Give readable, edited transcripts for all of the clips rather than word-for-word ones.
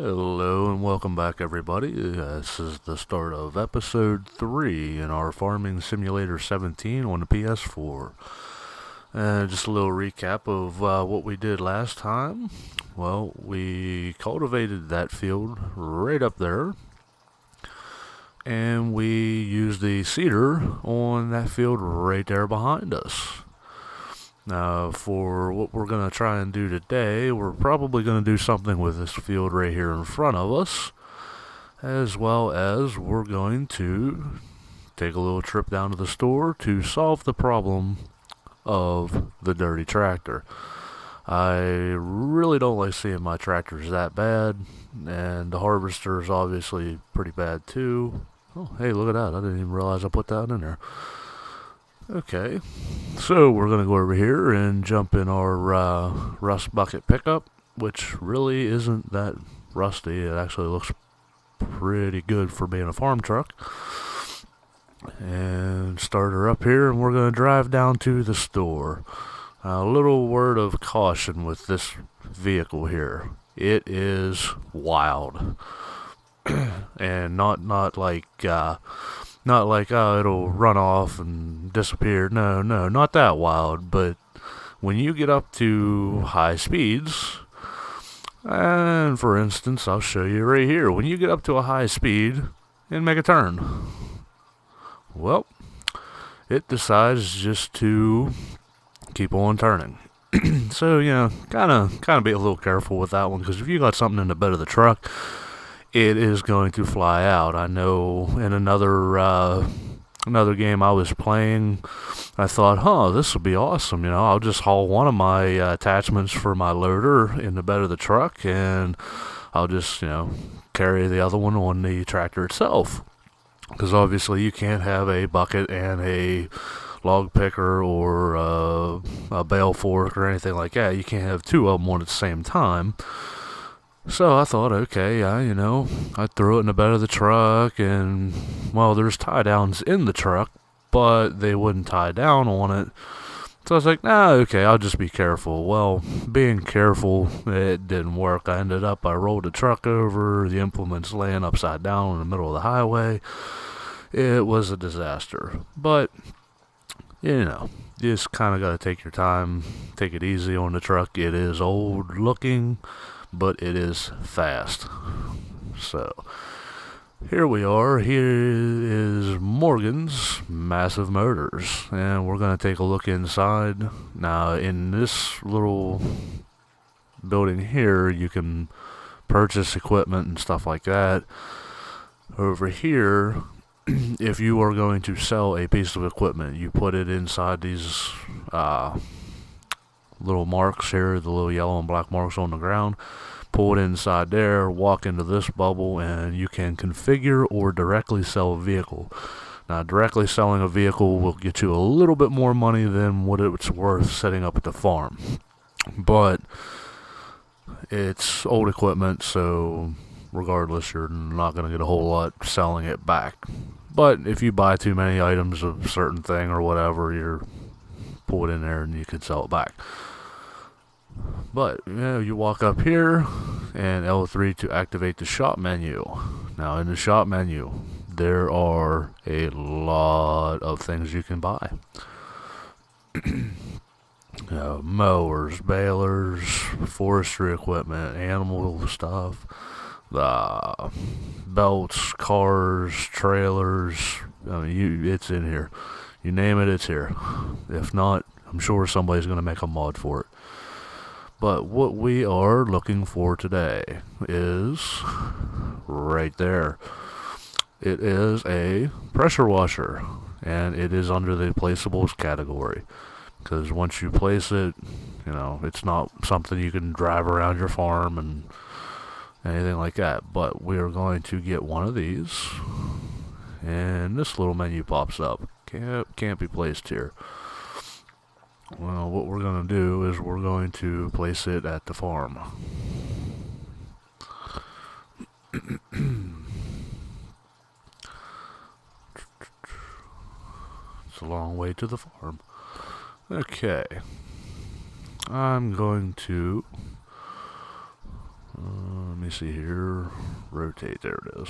Hello and welcome back, everybody. This is the start of episode 3 in our Farming Simulator 17 on the PS4. And just a little recap of what we did last time. Well, we cultivated that field right up there, and we used the seeder on that field right there behind us. Now, for what we're going to try and do today, we're probably going to do something with this field right here in front of us, as well as we're going to take a little trip down to the store to solve the problem of the dirty tractor. I really don't like seeing my tractors that bad, and the harvester is obviously pretty bad too. Oh, hey, look at that. I didn't even realize I put that in there. Okay, so we're going to go over here and jump in our rust bucket pickup, which really isn't that rusty. It actually looks pretty good for being a farm truck. And start her up here, and we're going to drive down to the store. A little word of caution with this vehicle here. It is wild. And not like oh, it'll run off and disappear. No, not that wild. But when you get up to high speeds, and for instance, I'll show you right here. When you get up to a high speed and make a turn, well, it decides just to keep on turning. So, kind of be a little careful with that one, because if you got something in the bed of the truck, it is going to fly out. I know in another game I was playing, I thought, this will be awesome. I'll just haul one of my attachments for my loader in the bed of the truck, and I'll just, carry the other one on the tractor itself. Because obviously you can't have a bucket and a log picker or a bale fork or anything like that. You can't have two of them on at the same time. So I thought, okay, I threw it in the bed of the truck, and, well, there's tie downs in the truck, but they wouldn't tie down on it. So I was like, okay, I'll just be careful. Well, being careful, it didn't work. I rolled the truck over, the implements laying upside down in the middle of the highway. It was a disaster. But, you just kind of got to take your time, take it easy on the truck. It is old looking, but it is fast. So, here we are. Here is Morgan's Massive Motors, and we're going to take a look inside. Now, in this little building here, you can purchase equipment and stuff like that. Over here, if you are going to sell a piece of equipment, you put it inside these little marks here, the little yellow and black marks on the ground. Pull it inside there, walk into this bubble, and you can configure or directly sell a vehicle. Now, directly selling a vehicle will get you a little bit more money than what it's worth setting up at the farm. But it's old equipment, so regardless, you're not going to get a whole lot selling it back. But if you buy too many items of a certain thing or whatever, you pull it in there and you can sell it back. But, you walk up here, and L3 to activate the shop menu. Now, in the shop menu, there are a lot of things you can buy. Mowers, balers, forestry equipment, animal stuff, belts, cars, trailers. It's in here. You name it, it's here. If not, I'm sure somebody's going to make a mod for it. But what we are looking for today is right there. It is a pressure washer, and it is under the placeables category. Because once you place it, it's not something you can drive around your farm and anything like that. But we are going to get one of these, and this little menu pops up. Can't be placed here. Well, what we're going to do is we're going to place it at the farm. It's a long way to the farm. Okay. I'm going to me see here. Rotate, there it is.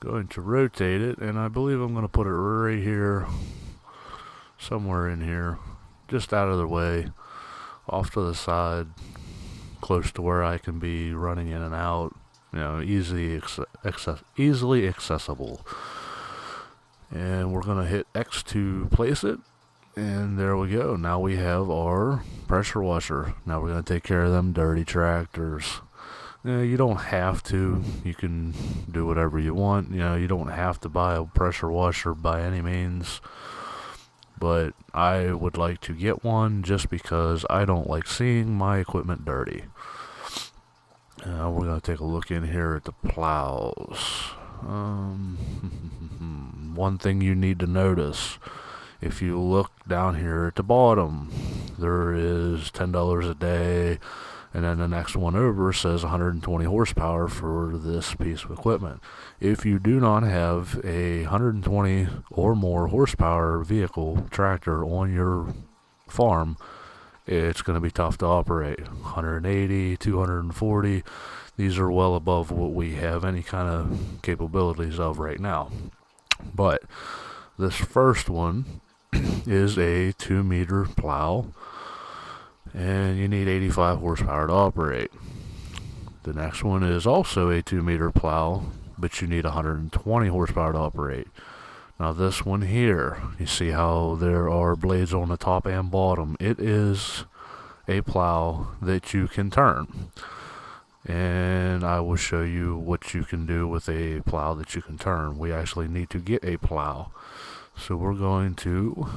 Going to rotate it, and I believe I'm going to put it right here, somewhere in here, just out of the way, off to the side, close to where I can be running in and out, easily accessible. And we're going to hit X to place it, and there we go. Now we have our pressure washer. Now we're going to take care of them dirty tractors. You don't have to. You can do whatever you want. You don't have to buy a pressure washer by any means. But I would like to get one just because I don't like seeing my equipment dirty. We're going to take a look in here at the plows. One thing you need to notice, if you look down here at the bottom, there is $10 a day, and then the next one over says 120 horsepower for this piece of equipment. If you do not have a 120 or more horsepower vehicle tractor on your farm, it's going to be tough to operate. 180, 240, these are well above what we have any kind of capabilities of right now. But this first one is a 2-meter plow, and you need 85 horsepower to operate. The next one is also a 2-meter plow, but you need 120 horsepower to operate. Now this one here, you see how there are blades on the top and bottom. It is a plow that you can turn. And I will show you what you can do with a plow that you can turn. We actually need to get a plow. So we're going to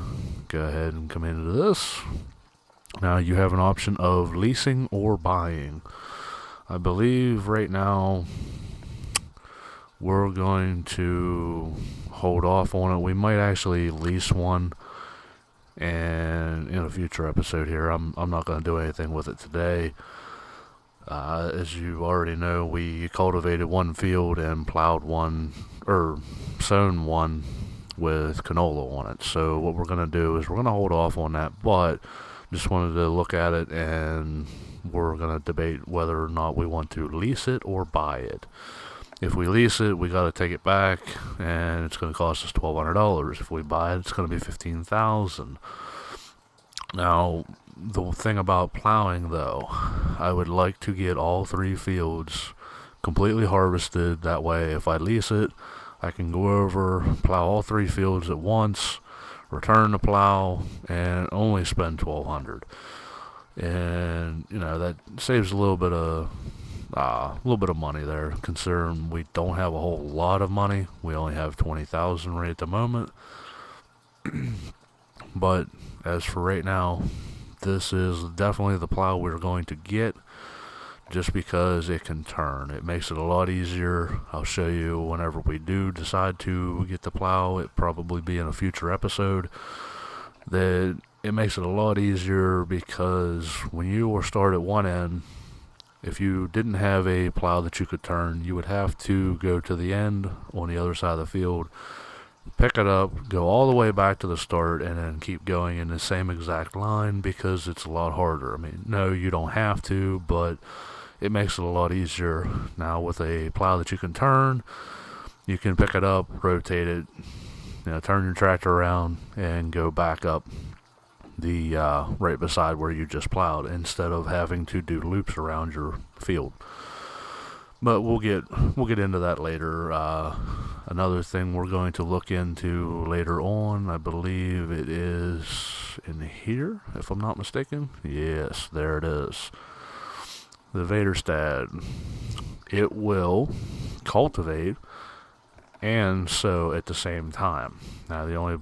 go ahead and come into this. Now you have an option of leasing or buying. I believe right now we're going to hold off on it. We might actually lease one, and in a future episode here, I'm not going to do anything with it today. As you already know, we cultivated one field and plowed one, or sown one with canola on it. So what we're going to do is we're going to hold off on that, but just wanted to look at it, and we're going to debate whether or not we want to lease it or buy it. If we lease it, we got to take it back, and it's going to cost us $1,200. If we buy it, it's going to be $15,000. Now, the thing about plowing, though, I would like to get all 3 fields completely harvested. That way, if I lease it, I can go over, plow all 3 fields at once, return the plow, and only spend $1,200. And that saves a little bit of money there, considering we don't have a whole lot of money. We only have $20,000 right at the moment. But as for right now, this is definitely the plow we're going to get, just because it can turn. It makes it a lot easier. I'll show you whenever we do decide to get the plow. It'll probably be in a future episode. That it makes it a lot easier, because when you start at one end, if you didn't have a plow that you could turn, you would have to go to the end on the other side of the field, pick it up, go all the way back to the start, and then keep going in the same exact line, because it's a lot harder. I mean, no, you don't have to, but it makes it a lot easier. Now with a plow that you can turn, you can pick it up, rotate it, turn your tractor around, and go back up the right beside where you just plowed, instead of having to do loops around your field. But we'll get into that later. Another thing we're going to look into later on, I believe it is in here, if I'm not mistaken. Yes, there it is. The Vaderstad. It will cultivate and sow at the same time. Now the only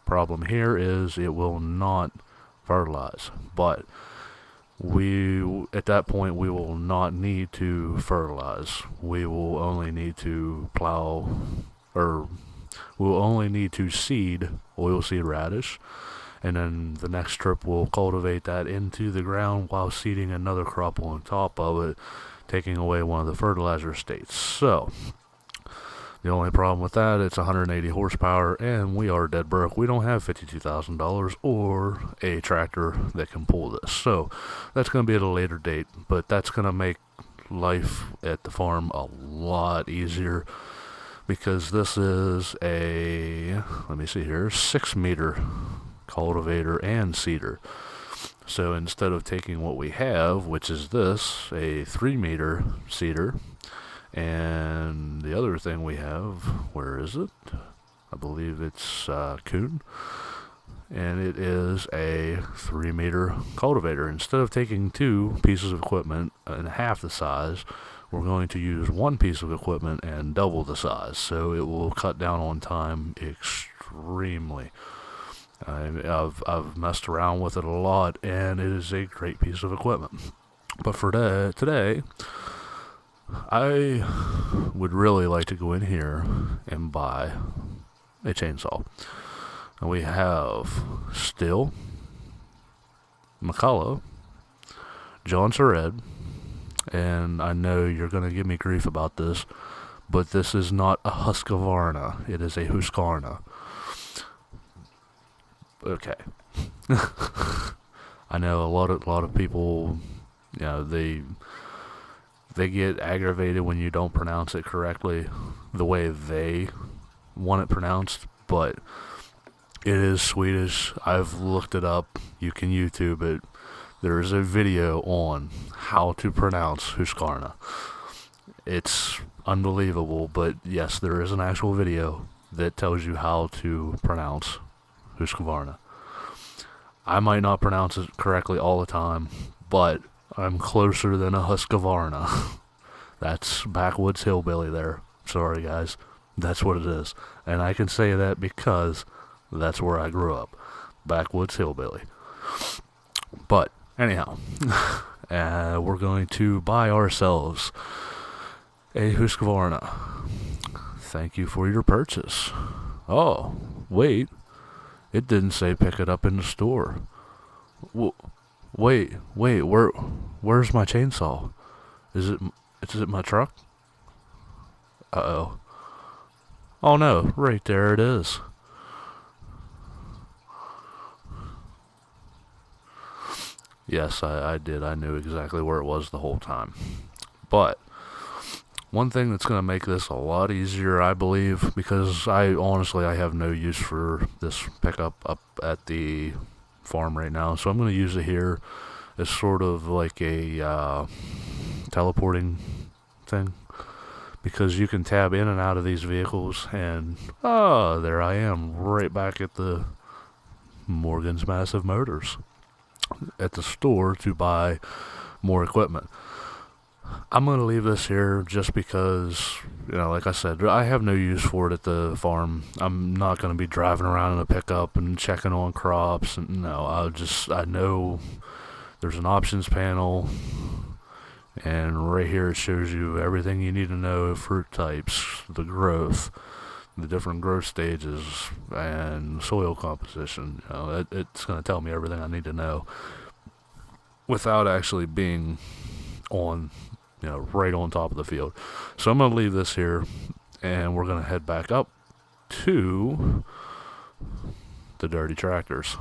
problem here is it will not fertilize, but at that point we will not need to fertilize. We will only need to plow, or we'll only need to seed oilseed radish, and then the next trip we'll cultivate that into the ground while seeding another crop on top of it, taking away one of the fertilizer states. So the only problem with that, it's 180 horsepower, and we are dead broke. We don't have $52,000 or a tractor that can pull this. So that's going to be at a later date, but that's going to make life at the farm a lot easier, because this is a, let me see here, 6-meter cultivator and seeder. So instead of taking what we have, which is this, a 3-meter seeder, and the other thing we have, where is it? I believe it's Coon, and it is a 3-meter cultivator. Instead of taking 2 pieces of equipment and half the size, we're going to use 1 piece of equipment and double the size, so it will cut down on time extremely. I've messed around with it a lot, and it is a great piece of equipment. But for today, I would really like to go in here and buy a chainsaw. And we have Still, McCullough, John Sered, and I know you're going to give me grief about this, but this is not a Husqvarna. It is a Husqvarna. Okay. I know a lot of people, they get aggravated when you don't pronounce it correctly the way they want it pronounced, but it is Swedish. I've looked it up. You can YouTube it. There is a video on how to pronounce Husqvarna. It's unbelievable, but yes, there is an actual video that tells you how to pronounce Husqvarna. I might not pronounce it correctly all the time, but I'm closer than a Husqvarna. That's backwoods hillbilly there. Sorry, guys. That's what it is. And I can say that because that's where I grew up. Backwoods hillbilly. But, anyhow, we're going to buy ourselves a Husqvarna. Thank you for your purchase. Oh, wait. It didn't say pick it up in the store. Wait, where's my chainsaw? Is it my truck? Uh-oh. Oh no, right there it is. Yes, I did. I knew exactly where it was the whole time. But one thing that's going to make this a lot easier, I believe, because I have no use for this pickup up at the farm right now, so I'm going to use it here as sort of like a teleporting thing, because you can tab in and out of these vehicles, and there I am, right back at the Morgan's Massive Motors at the store to buy more equipment. I'm going to leave this here just because, like I said, I have no use for it at the farm. I'm not going to be driving around in a pickup and checking on crops. No, I know there's an options panel, and right here it shows you everything you need to know: fruit types, the growth, the different growth stages, and soil composition. It's going to tell me everything I need to know without actually being on, right on top of the field. So I'm going to leave this here, and we're going to head back up to the dirty tractors.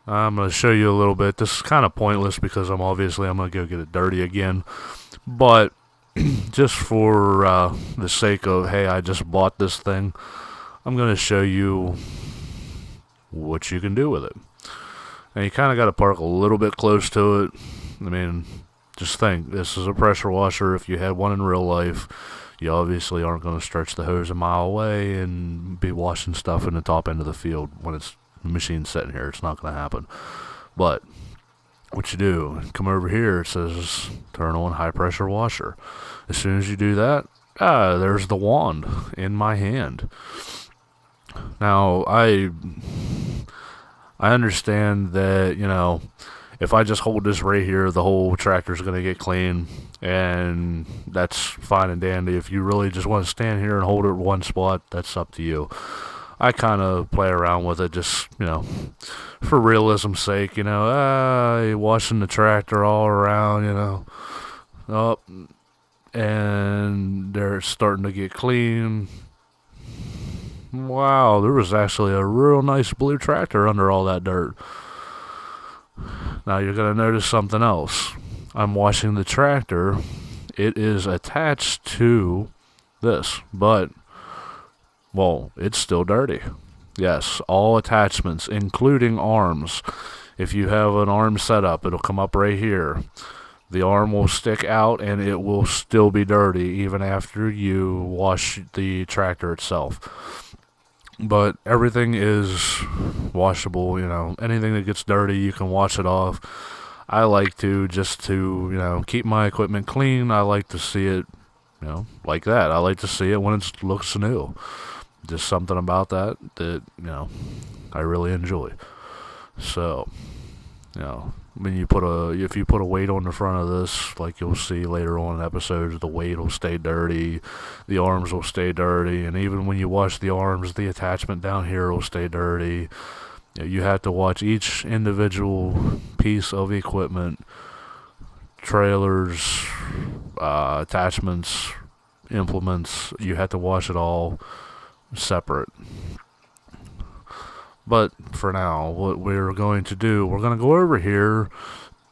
I'm going to show you a little bit. This is kind of pointless because I'm going to go get it dirty again. But just for the sake of, hey, I just bought this thing, I'm going to show you what you can do with it. And you kind of got to park a little bit close to it. I mean, just think, this is a pressure washer. If you had one in real life, you obviously aren't going to stretch the hose a mile away and be washing stuff in the top end of the field when it's machine sitting here. It's not going to happen. But what you do, come over here, it says turn on high pressure washer. As soon as you do that, there's the wand in my hand. Now, I understand that, if I just hold this right here, the whole tractor's going to get clean, and that's fine and dandy. If you really just want to stand here and hold it one spot, that's up to you. I kind of play around with it just, for realism's sake, washing the tractor all around, and they're starting to get clean. Wow, there was actually a real nice blue tractor under all that dirt. Now you're going to notice something else. I'm washing the tractor, it is attached to this, but, well, it's still dirty. Yes, all attachments, including arms. If you have an arm set up, it'll come up right here. The arm will stick out and it will still be dirty even after you wash the tractor itself. But everything is washable, anything that gets dirty, you can wash it off. I like to, just to, keep my equipment clean, I like to see it, like that. I like to see it when it looks new. Just something about that, I really enjoy. So, when if you put a weight on the front of this, like you'll see later on in episodes, the weight will stay dirty, the arms will stay dirty, and even when you wash the arms, the attachment down here will stay dirty. You have to watch each individual piece of equipment, trailers, attachments, implements. You have to wash it all separate. But for now, what we're going to do, we're going to go over here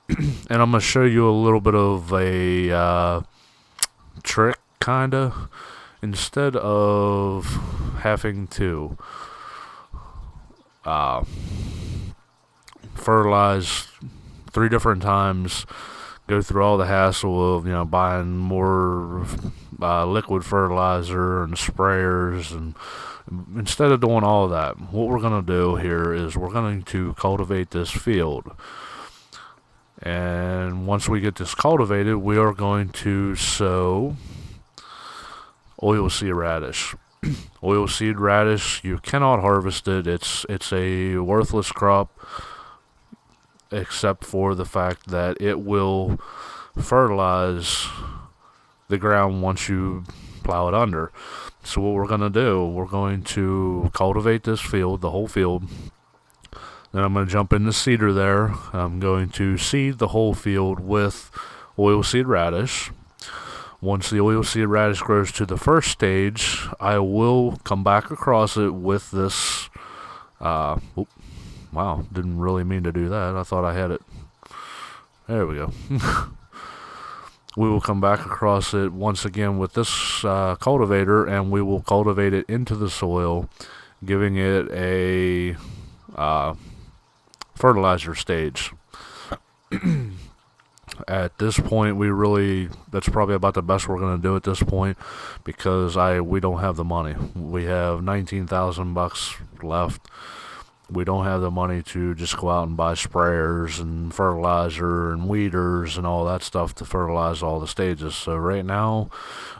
and I'm going to show you a little bit of a trick, kind of. Instead of having to fertilize 3 different times, go through all the hassle of, buying more liquid fertilizer and sprayers, and instead of doing all of that, what we're going to do here is we're going to cultivate this field. And once we get this cultivated, we are going to sow oilseed radish. Oilseed radish, you cannot harvest it. It's a worthless crop, except for the fact that it will fertilize the ground once you plow it under. So what we're going to do, we're going to cultivate this field, the whole field. Then I'm going to jump in the seeder there. I'm going to seed the whole field with oilseed radish. Once the oilseed radish grows to the first stage, I will come back across it with this. Wow, didn't really mean to do that. I thought I had it. There we go. We will come back across it once again with this cultivator, and we will cultivate it into the soil, giving it a fertilizer stage. At this point, that's probably about the best we're going to do at this point, because we don't have the money. We have $19,000 left. We don't have the money to just go out and buy sprayers and fertilizer and weeders and all that stuff to fertilize all the stages. So right now,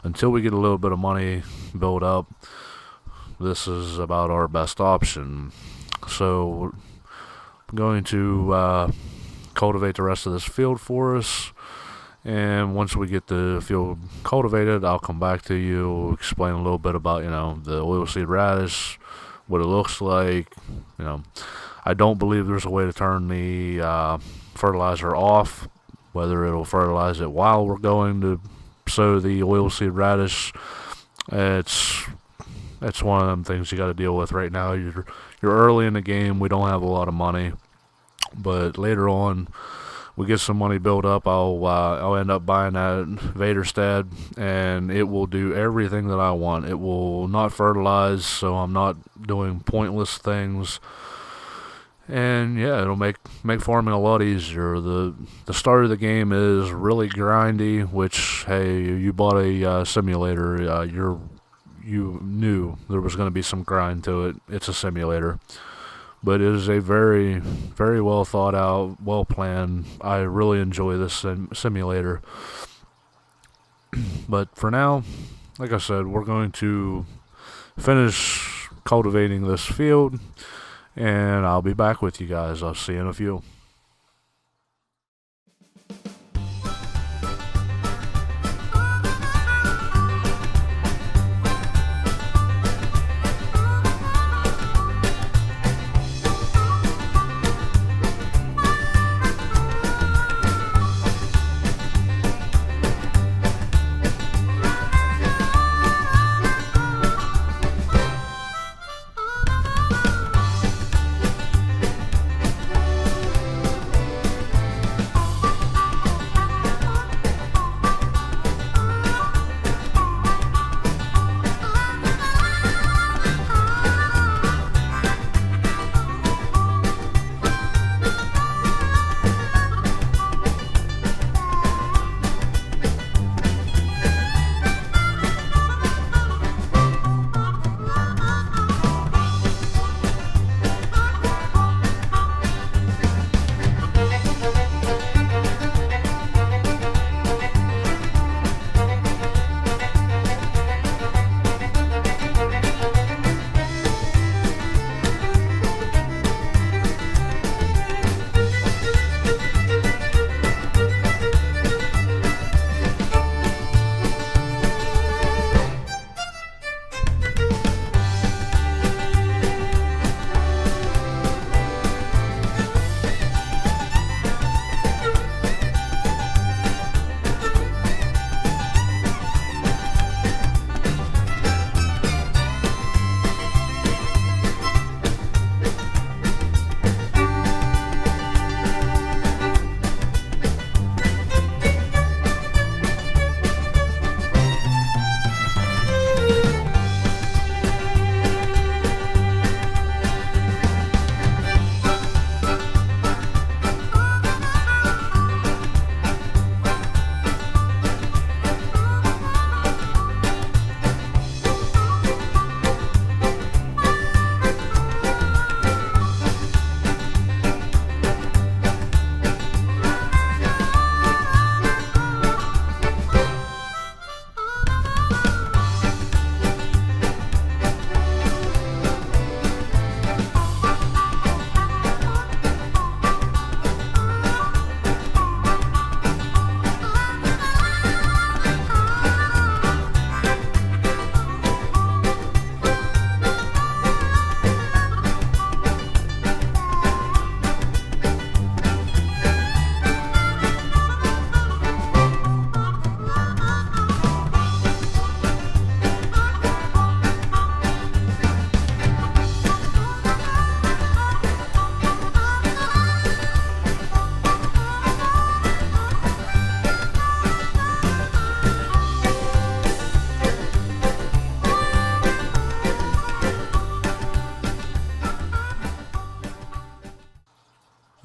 until we get a little bit of money built up, this is about our best option. So I'm going to cultivate the rest of this field for us, and once we get the field cultivated, I'll come back to you, explain a little bit about the oilseed radish, what it looks like. I don't believe there's a way to turn the fertilizer off, whether it'll fertilize it while we're going to sow the oilseed radish. It's one of them things you got to deal with right now. You're early in the game. We don't have a lot of money, but later on, we get some money built up. I'll end up buying that Vaderstad, and it will do everything that I want. It will not fertilize, so I'm not doing pointless things. And yeah, it'll make farming a lot easier. The start of the game is really grindy, which, hey, you bought a simulator. You knew there was going to be some grind to it. It's a simulator. But it is a very, very well thought out, well planned. I really enjoy this simulator. But for now, like I said, we're going to finish cultivating this field, and I'll be back with you guys. I'll see you in a few.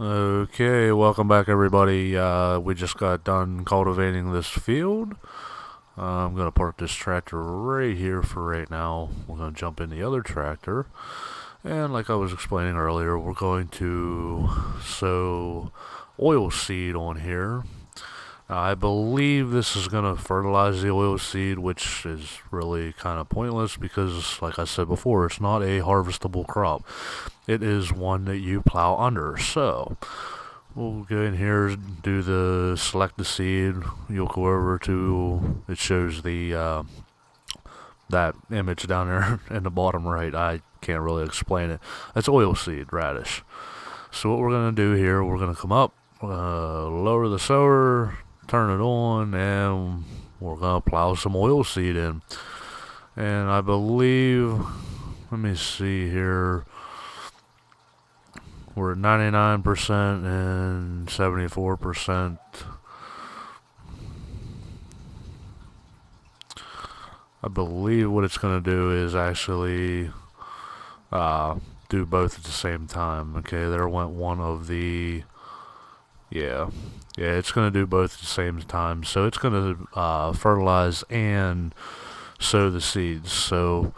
Okay, welcome back, everybody. We just got done cultivating this field. I'm gonna park this tractor right here for right now. We're gonna jump in the other tractor, and like I was explaining earlier, we're going to sow oil seed on here. I believe this is going to fertilize the oil seed, which is really kind of pointless because, like I said before, it's not a harvestable crop. It is one that you plow under. So, we'll go in here, do the select the seed. You'll go over to, it shows the, that image down there in the bottom right. I can't really explain it. That's oilseed radish. So what we're going to do here, we're going to come up, lower the sower, turn it on, and we're going to plow some oilseed in. And I believe, let me see here, we're at 99% and 74%. I believe what it's going to do is actually do both at the same time. Okay, there went one of the, yeah, it's going to do both at the same time. So it's going to fertilize and sow the seeds. So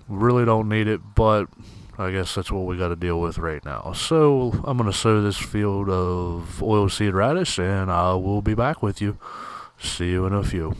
we really don't need it, but I guess that's what we got to deal with right now. So I'm going to sow this field of oilseed radish, and I will be back with you. See you in a few.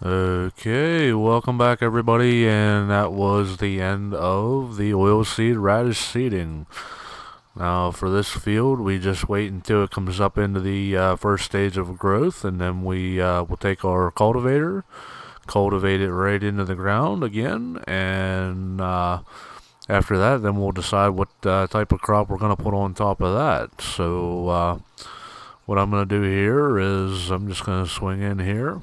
Okay, welcome back everybody, and that was the end of the oilseed radish seeding. Now for this field, we just wait until it comes up into the first stage of growth, and then we will take our cultivator, cultivate it right into the ground again, and after that, then we'll decide what type of crop we're going to put on top of that. So what I'm going to do here is I'm just going to swing in here,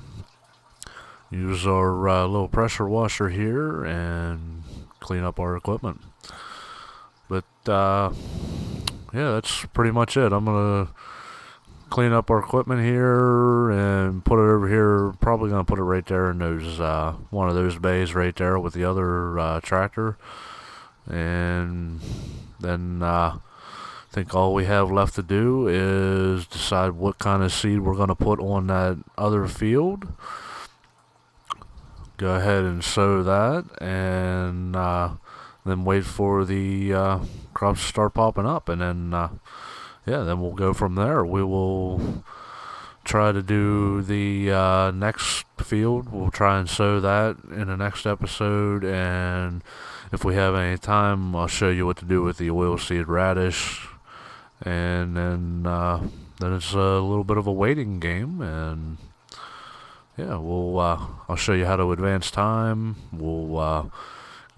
use our little pressure washer here, and clean up our equipment. But yeah, that's pretty much it. I'm gonna clean up our equipment here and put it over here. Probably gonna put it right there in those one of those bays right there with the other tractor, and then I think all we have left to do is decide what kind of seed we're gonna put on that other field. Go ahead and sow that, and then wait for the crops to start popping up, and then yeah, then we'll go from there. We will try to do the next field. We'll try and sow that in the next episode, and if we have any time, I'll show you what to do with the oilseed radish, and then it's a little bit of a waiting game, and yeah, we'll I'll show you how to advance time. We'll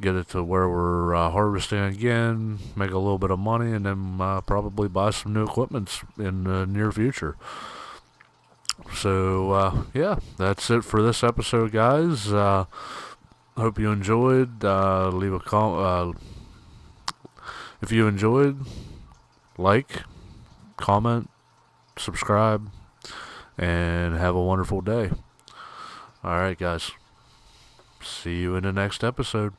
get it to where we're harvesting again, make a little bit of money, and then probably buy some new equipment in the near future. So yeah, that's it for this episode, guys. Hope you enjoyed. Leave a if you enjoyed, like, comment, subscribe, and have a wonderful day. All right, guys. See you in the next episode.